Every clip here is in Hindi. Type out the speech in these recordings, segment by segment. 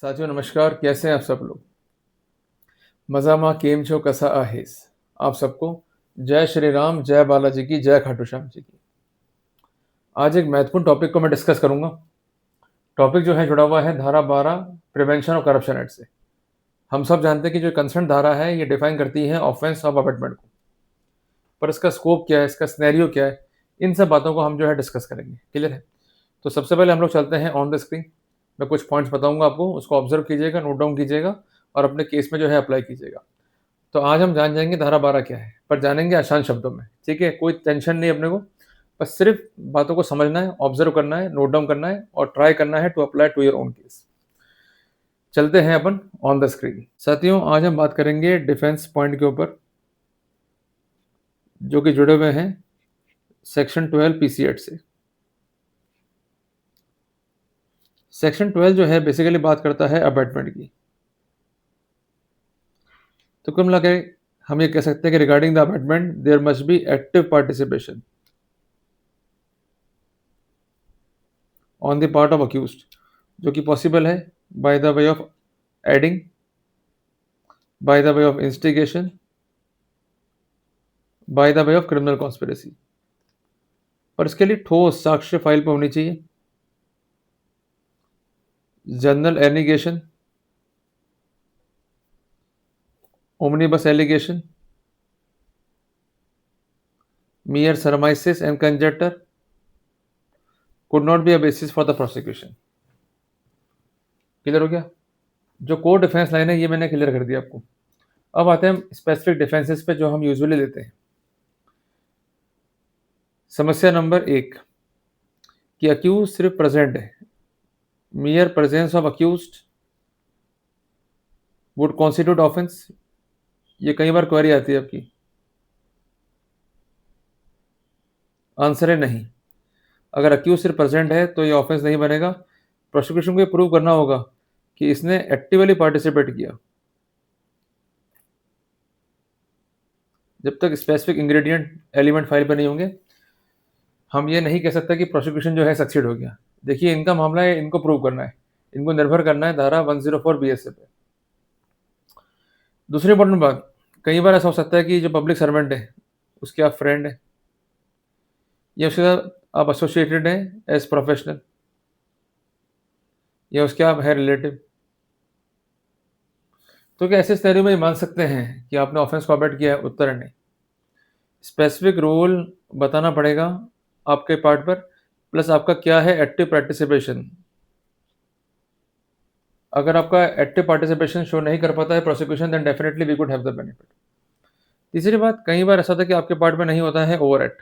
साथियों नमस्कार, कैसे हैं आप सब लोग? मज़ामा केम छो कसा आहेस? आप सबको जय श्री राम, जय बालाजी की, जय खाटू श्याम जी की। आज एक महत्वपूर्ण टॉपिक को मैं डिस्कस करूंगा। टॉपिक जो है जुड़ा हुआ है धारा 12 प्रिवेंशन ऑफ करप्शन एक्ट से। हम सब जानते हैं कि जो कंसर्न धारा है ये डिफाइन करती है ऑफेंस ऑफ अपॉइंटमेंट को, पर इसका स्कोप क्या है, इसका सिनेरियो क्या है, इन सब बातों को हम जो है डिस्कस करेंगे। क्लियर है? तो सबसे पहले हम लोग चलते हैं ऑन द स्क्रीन। मैं कुछ पॉइंट्स बताऊंगा आपको, उसको ऑब्जर्व कीजिएगा, नोट डाउन कीजिएगा और अपने केस में जो है अप्लाई कीजिएगा। तो आज हम जान जाएंगे धारा 12 क्या है, पर जानेंगे आसान शब्दों में। ठीक है, कोई टेंशन नहीं अपने को, बस सिर्फ बातों को समझना है, ऑब्जर्व करना है, नोट डाउन करना है और ट्राई करना है to apply to your own case. चलते हैं अपन ऑन द स्क्रीन। साथियों, आज हम बात करेंगे डिफेंस पॉइंट के ऊपर जो कि जुड़े हुए हैं सेक्शन 12 पीसी एक्ट से। सेक्शन 12 जो है बेसिकली बात करता है अपॉइंटमेंट की। तो कुल मिला के हम ये कह सकते हैं कि regarding the appointment there must be active participation on the part of accused, जो कि पॉसिबल है by the way of aiding, by the way of instigation, by the way of criminal conspiracy. पर इसके लिए ठोस साक्ष्य फाइल पर होनी चाहिए, general allegation, omnibus allegation, mere surmises and conjecture could not be a basis for the prosecution। Clear हो गया? जो कोर डिफेंस लाइन है ये मैंने क्लियर कर दिया आपको। अब आते हैं स्पेसिफिक डिफेंसेस पे जो हम यूजुअली लेते हैं। समस्या नंबर 1 कि अक्यूज सिर्फ प्रेजेंट है, mere presence of accused would constitute offense। ये कई बार क्वेरी आती है आपकी। आंसर है नहीं। अगर अक्यूज सिर्फ प्रेजेंट है तो ये ऑफेंस नहीं बनेगा। प्रोसिक्यूशन को ये प्रूव करना होगा कि इसने एक्टिवली पार्टिसिपेट किया। जब तक स्पेसिफिक इंग्रेडिएंट एलिमेंट फाइल पर नहीं होंगे हम ये नहीं कह सकते कि प्रोसिक्यूशन जो है सक्सीड हो गया। देखिए, इनका मामला है, इनको प्रूव करना है, इनको निर्भर करना है धारा 104 बीएसए पे। दूसरी इंपॉर्टेंट बात, कई बार ऐसा हो सकता है कि जो पब्लिक सर्वेंट है उसके आप फ्रेंड हैं या उसके साथ आप एसोसिएटेड हैं एज प्रोफेशनल या उसके आप है रिलेटिव। तो क्या ऐसे सिनेरियो में मान सकते हैं कि आपने ऑफेंस को अबेट किया है? उत्तर है नहीं। स्पेसिफिक रोल बताना पड़ेगा आपके पार्ट पर, प्लस आपका क्या है एक्टिव पार्टिसिपेशन। अगर आपका एक्टिव पार्टिसिपेशन शो नहीं कर पाता है prosecution, then definitely we could have the benefit. तीसरी बात, कई बार ऐसा होता है कि आपके पार्ट में नहीं होता है ओवर एक्ट,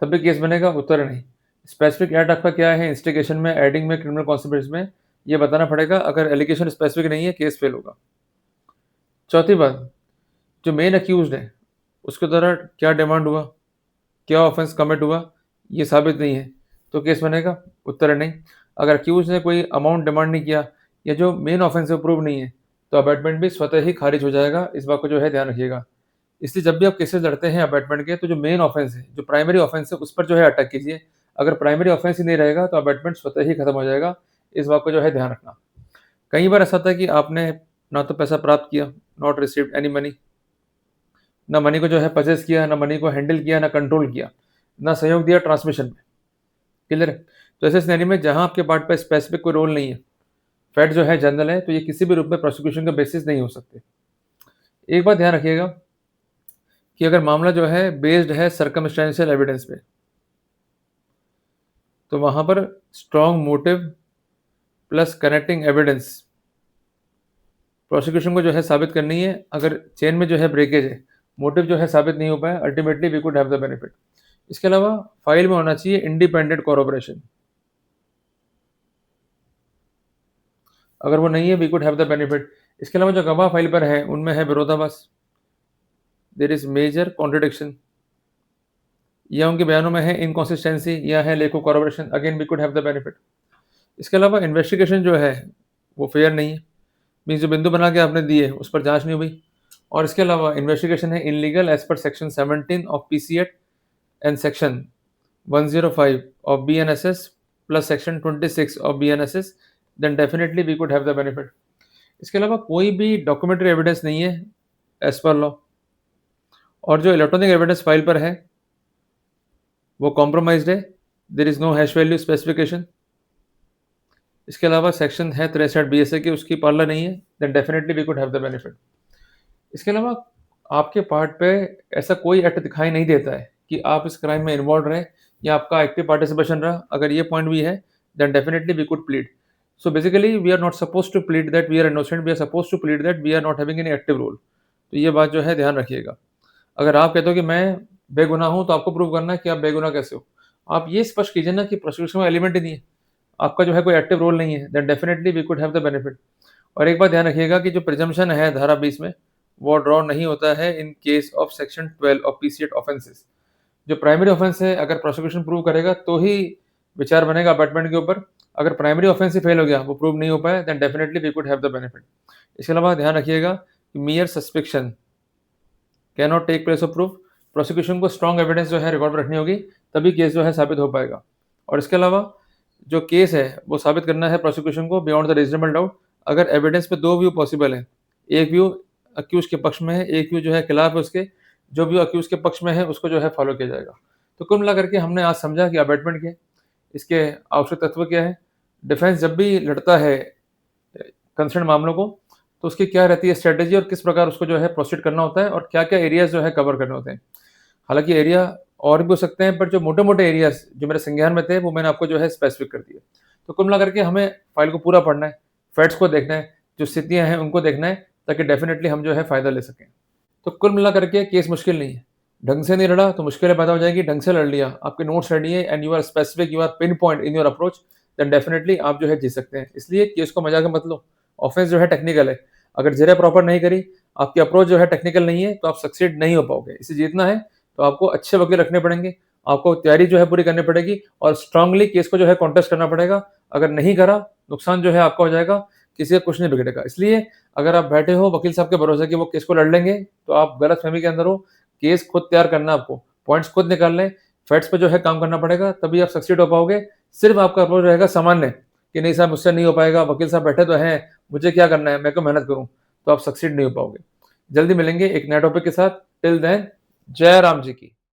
तब भी केस बनेगा? उत्तर नहीं। स्पेसिफिक एक्ट आपका क्या है इंस्टिगेशन में, एडिंग में, क्रिमिनल कॉन्स्पिरेसी में, ये बताना पड़ेगा। अगर एलिगेशन स्पेसिफिक नहीं है केस फेल होगा। चौथी बात, जो मेन अक्यूज्ड है उसके द्वारा क्या डिमांड हुआ, क्या ऑफेंस कमिट हुआ, ये साबित नहीं है तो केस बनेगा? उत्तर है नहीं। अगर अक्यूज ने कोई अमाउंट डिमांड नहीं किया या जो मेन ऑफेंस है प्रूव नहीं है तो अबैटमेंट भी स्वतः ही खारिज हो जाएगा। इस बात को जो है ध्यान रखिएगा। इसलिए जब भी आप केसेस लड़ते हैं अबैटमेंट के, तो जो मेन ऑफेंस है, जो प्राइमरी ऑफेंस है, उस पर जो है अटैक कीजिए। अगर प्राइमरी ऑफेंस ही नहीं रहेगा तो अबैटमेंट स्वतः ही खत्म हो जाएगा। इस बात को जो है ध्यान रखना। कई बार ऐसा होता है कि आपने ना तो पैसा प्राप्त किया, नॉट रिसीव्ड एनी मनी, ना मनी को जो है पजेस किया, ना मनी को हैंडल किया, ना कंट्रोल किया, ना सहयोग दिया ट्रांसमिशन में। क्लियर है? तो ऐसे सिनेरियो में जहां आपके पार्ट पर स्पेसिफिक कोई रोल नहीं है, फैक्ट जो है जनरल है, तो ये किसी भी रूप में प्रोसिक्यूशन का बेसिस नहीं हो सकते। एक बात ध्यान रखिएगा कि अगर मामला जो है बेस्ड है सर्कमस्टेंशियल एविडेंस पे, तो वहां पर strong motive plus connecting evidence prosecution को जो है साबित करनी है। अगर चेन में जो है ब्रेकेज है, मोटिव जो है साबित नहीं हो पाया, ultimately we could have the benefit. इसके अलावा फाइल में होना चाहिए इंडिपेंडेंट कोरोबोरेशन। अगर वो नहीं है, we could have the benefit. इसके अलावा जो गवाह फाइल पर है उनमें है विरोधाभास, देयर इज मेजर कॉन्ट्रडिक्शन, या उनके बयानों में है इनकॉन्सिस्टेंसी, या है lack of corroboration, again we could have the benefit. इसके अलावा इन्वेस्टिगेशन जो है वो फेयर नहीं है, मीन्स जो बिंदु बना के आपने दिए उस पर जांच नहीं हुई। और इसके अलावा इन्वेस्टिगेशन है illegal as per section 17 of PC act and section 105 of BNSS plus section 26 of BNSS then definitely we could have the benefit. इसके अलावा कोई भी डॉक्यूमेंट्री एविडेंस नहीं है एज पर लॉ, और जो इलेक्ट्रॉनिक एविडेंस फाइल पर है वो कॉम्प्रोमाइज्ड है, there is no hash value specification. इसके अलावा सेक्शन है 63 बीएसए की, उसकी पालना नहीं है, then definitely we could have the benefit. इसके अलावा आपके पार्ट पे ऐसा कोई एक्ट दिखाई नहीं देता है कि आप इस क्राइम में इन्वॉल्व रहे या आपका एक्टिव पार्टिसिपेशन रहा। अगर ये पॉइंट भी है, then definitely we could plead. So basically we are not supposed to plead that we are innocent, we are supposed to plead that we are not having any active role. तो ये बात जो है ध्यान रखिएगा। अगर आप कहते हो कि मैं बेगुनाह हूँ, तो आपको प्रूव करना है कि आप बेगुनाह कैसे हो। आप ये स्पष्ट कीजिए ना कि प्रोसिक्यूशन में एलिमेंट ही नहीं है, आपका जो है कोई एक्टिव रोल नहीं है, then definitely we could have the benefit. और एक बात ध्यान रखिएगा कि जो प्रिजम्पशन है धारा 20 में, वो ड्रॉ नहीं होता है in case of section 12 of PC act offences. जो प्राइमरी ऑफेंस है, अगर प्रोसिक्यूशन प्रूव करेगा तो ही विचार बनेगा अबैटमेंट के ऊपर। अगर प्राइमरी ऑफेंस ही फेल हो गया, वो प्रूव नहीं हो पाया, then definitely we could have the benefit. इसके अलावा ध्यान रखिएगा कि mere suspicion can not take place of proof. Prosecution को स्ट्रॉन्ग एविडेंस जो है रिकॉर्ड रखनी होगी, तभी केस जो है साबित हो पाएगा। और इसके अलावा जो केस है वो साबित करना है प्रोसिक्यूशन को बियॉन्ड द रीजनेबल डाउट। अगर एविडेंस पे दो व्यू पॉसिबल है, एक व्यू अक्यूज के पक्ष में है, एक व्यू जो है खिलाफ है उसके, जो व्यू अक्यूज के पक्ष में है उसको जो है फॉलो किया जाएगा। तो कुल मिला करके हमने आज समझा कि अबैटमेंट क्या है, इसके आवश्यक तत्व क्या है, डिफेंस जब भी लड़ता है कंसर्न मामलों को, तो उसकी क्या रहती है स्ट्रेटेजी और किस प्रकार उसको जो है प्रोसीड करना होता है, और क्या क्या एरियाज जो है कवर करने होते हैं। हालांकि एरिया और भी हो सकते हैं, पर जो मोटे मोटे एरियाज जो मेरे संज्ञान में थे वो मैंने आपको जो है स्पेसिफिक कर दिया। तो कुल मिलाकर के हमें फाइल को पूरा पढ़ना है, फैक्ट्स को देखना है, जो स्थितियां हैं उनको देखना है, ताकि डेफिनेटली हम जो है फायदा ले सकें। तो कुल मिलाकर के केस मुश्किल नहीं है। ढंग से नहीं लड़ा तो मुश्किलें पैदा हो जाएगी, ढंग से लड़ लिया, आपके नोट्स रेडी है and you are specific, you are pinpoint in your approach, then definitely आप जो है जीत सकते हैं। इसलिए केस को मजाक में मत लो। ऑफेंस जो है टेक्निकल है, अगर जगह प्रॉपर नहीं करी, आपकी अप्रोच जो है टेक्निकल नहीं है, तो आप सक्सीड नहीं हो पाओगे। इसे जीतना है तो आपको अच्छे वकील रखने पड़ेंगे, आपको तैयारी जो है पूरी करनी पड़ेगी, और स्ट्रांगली केस को जो है कॉन्टेस्ट करना पड़ेगा। अगर नहीं करा, नुकसान जो है आपका हो जाएगा, किसी का कुछ नहीं बिगड़ेगा। इसलिए अगर आप बैठे हो वकील साहब के भरोसे कि वो केस को लड़ लेंगे, तो आप गलत फहमी के अंदर हो। केस खुद तैयार करना, आपको पॉइंट्स खुद निकालने, फैक्ट्स पे जो है काम करना पड़ेगा, तभी आप सक्सीड हो पाओगे। सिर्फ आपका अप्रोच रहेगा सामान्य कि नहीं साहब मुझसे नहीं हो पाएगा, वकील साहब बैठे तो हैं, मुझे क्या करना है, मैं क्यों मेहनत करूं, तो आप सक्सीड नहीं हो पाओगे। जल्दी मिलेंगे एक नए टॉपिक के साथ। टिल देन, जय राम जी की।